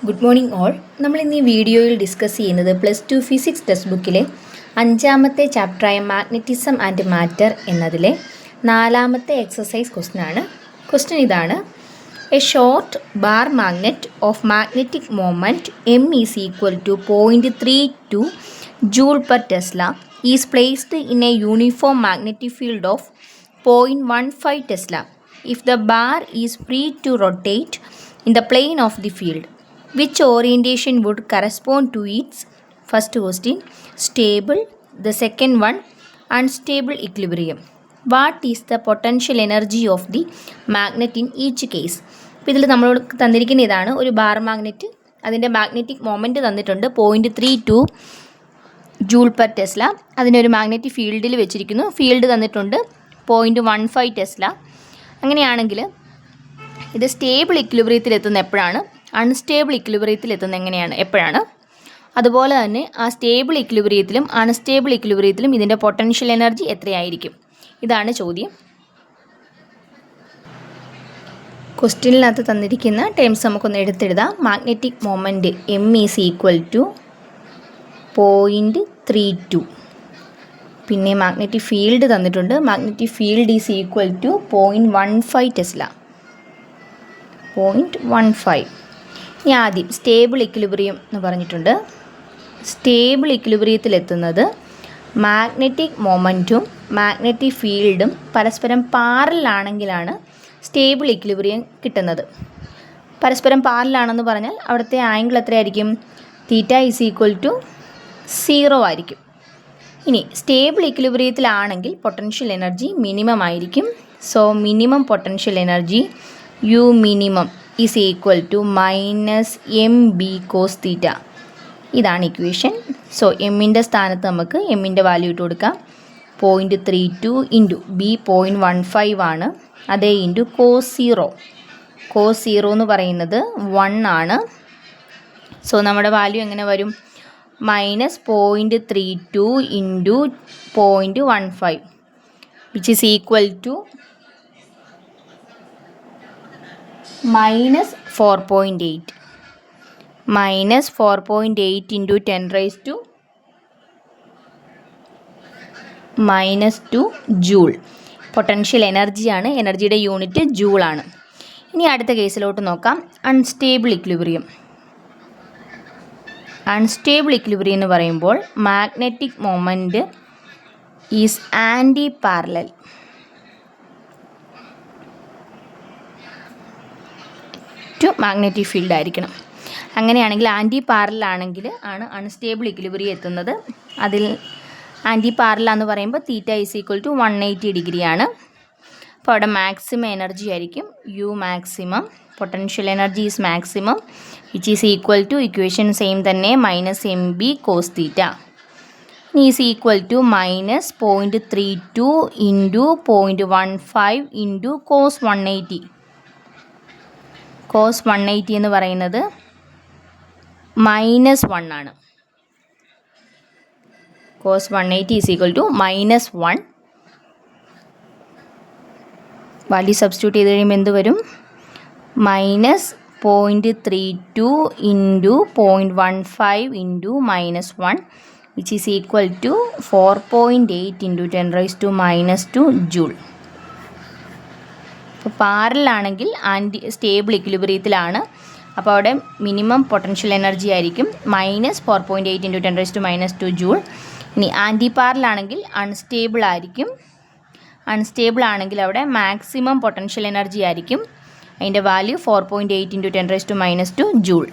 Good morning all. നമ്മൾ ഇന്ന് ഈ വീഡിയോയിൽ ഡിസ്കസ് ചെയ്യുന്നത് +2 ഫിസിക്സ് ടെക്സ്റ്റ് ബുക്കിലെ 5ാമത്തെ ചാപ്റ്ററായ മാഗ്നറ്റിസം ആൻഡ് മാറ്റർ എന്നതിലെ 4ാമത്തെ എക്സസൈസ് ക്വസ്റ്റ്യൻ ആണ്. ക്വസ്റ്റ്യൻ ഇതാണ്: a short bar magnet of magnetic moment m is equal to 0.32 joule per tesla is placed in a uniform magnetic field of 0.15 tesla if the bar is free to rotate in the plane of the field. Which orientation would correspond to its first question stable, the second one unstable equilibrium? What is the potential energy of the magnet in each case? അപ്പോൾ ഇതിൽ നമ്മളോട് തന്നിരിക്കുന്ന ഇതാണ്: ഒരു bar magnet, അതിൻ്റെ magnetic moment തന്നിട്ടുണ്ട് 0.32 joule per Tesla. അതിനെ ഒരു മാഗ്നറ്റിക് ഫീൽഡിൽ വെച്ചിരിക്കുന്നു. ഫീൽഡ് തന്നിട്ടുണ്ട് 0.15 ടെസ്ല. അങ്ങനെയാണെങ്കിൽ ഇത് സ്റ്റേബിൾ ഇക്വിലിബ്രിയത്തിൽ എത്തുന്ന എപ്പോഴാണ്, അൺസ്റ്റേബിൾ ഇക്വിലിബ്രിയത്തിൽ എത്തുന്ന എപ്പോഴാണ്, അതുപോലെ തന്നെ ആ സ്റ്റേബിൾ ഇക്വിലിബ്രിയത്തിലും അൺസ്റ്റേബിൾ ഇക്വിലിബ്രിയത്തിലും ഇതിൻ്റെ പൊട്ടൻഷ്യൽ എനർജി എത്രയായിരിക്കും? ഇതാണ് ചോദ്യം. ക്വസ്റ്റ്യനിനകത്ത് തന്നിരിക്കുന്ന ടേംസ് നമുക്കൊന്ന് എടുത്തെഴുതാം. Magnetic moment m is equal to 0.32. പിന്നെ മാഗ്നറ്റിക് ഫീൽഡ് തന്നിട്ടുണ്ട്. Magnetic field is equal to 0.15 tesla. 0.15. ഇനി ആദ്യം സ്റ്റേബിൾ ഇക്വിലിബ്രിയം എന്ന് പറഞ്ഞിട്ടുണ്ട്. സ്റ്റേബിൾ ഇക്വിലിബ്രിയത്തിലെത്തുന്നത് മാഗ്നറ്റിക് മൊമെൻറ്റും മാഗ്നറ്റിക് ഫീൽഡും പരസ്പരം പാരലാണെങ്കിലാണ് സ്റ്റേബിൾ ഇക്വിലിബ്രിയം കിട്ടുന്നത്. പരസ്പരം പാരലാണെന്ന് പറഞ്ഞാൽ അവിടുത്തെ ആംഗിൾ എത്രയായിരിക്കും? തീറ്റ ഈസ് ഈക്വൽ ടു 0 ആയിരിക്കും. ഇനി സ്റ്റേബിൾ ഇക്വിലിബ്രിയത്തിലാണെങ്കിൽ പൊട്ടൻഷ്യൽ എനർജി മിനിമം ആയിരിക്കും. So minimum potential energy U minimum is equal to -mb cos theta. ഇതാണ് ഇക്വേഷൻ. സോ എമ്മിൻ്റെ സ്ഥാനത്ത് നമുക്ക് എമ്മിൻ്റെ വാല്യൂ ഇട്ട് കൊടുക്കാം. 0.32 ഇൻറ്റു ബി 0.15 ആണ്. അതേ ഇൻറ്റു കോസ് 0. കോസ് 0 എന്ന് പറയുന്നത് 1 ആണ്. സോ നമ്മുടെ വാല്യൂ എങ്ങനെ വരും? -0.32 into 0.15 which is equal to -4.8. -4.8 into 10⁻⁻² joule potential എനർജിയാണ്. എനർജിയുടെ യൂണിറ്റ് ജൂളാണ്. ഇനി അടുത്ത കേസിലോട്ട് നോക്കാം. Unstable equilibrium. അൺസ്റ്റേബിൾ ഇക്വിലിബ്രിയം എന്ന് പറയുമ്പോൾ magnetic moment is anti parallel. Magnetic field ആയിരിക്കണം. അങ്ങനെയാണെങ്കിൽ ആൻറ്റി പാരലാണെങ്കിൽ ആണ് അൺസ്റ്റേബിൾ ഇക്വിലിബ്രിയം എത്തുന്നത്. അതിൽ ആൻറ്റി പാരലാന്ന് പറയുമ്പോൾ theta is equal to 180 degree ആണ്. അപ്പോൾ അവിടെ മാക്സിമം എനർജി ആയിരിക്കും U maximum. Potential energy is maximum which is equal to equation same തന്നെ -mb cos theta is equal to -0.32 into 0.15 into cos 180. Cos 180 എന്ന് പറയുന്നത് -1 ആണ്. Cos 180 is equal to -1. Value substitute ചെയ്ത് കഴിയുമ്പോൾ എന്ത് വരും? -0.32 into 0.15 into -1 which is equal to 4.8 into 10⁻⁻² joule. അപ്പോൾ പാരലാണെങ്കിൽ stable ഇക്വിലിബ്രിയത്തിലാണ്. അപ്പോൾ അവിടെ മിനിമം പൊട്ടൻഷ്യൽ എനർജി ആയിരിക്കും -4.8 ഇൻറ്റു 10⁻⁻² ജൂൾ. ഇനി ആൻറ്റി പാരലാണെങ്കിൽ അൺസ്റ്റേബിൾ ആയിരിക്കും. അൺസ്റ്റേബിൾ ആണെങ്കിൽ അവിടെ മാക്സിമം പൊട്ടൻഷ്യൽ എനർജി ആയിരിക്കും. അതിൻ്റെ വാല്യൂ 4.8 ഇൻറ്റു 10⁻⁻² ജൂൾ.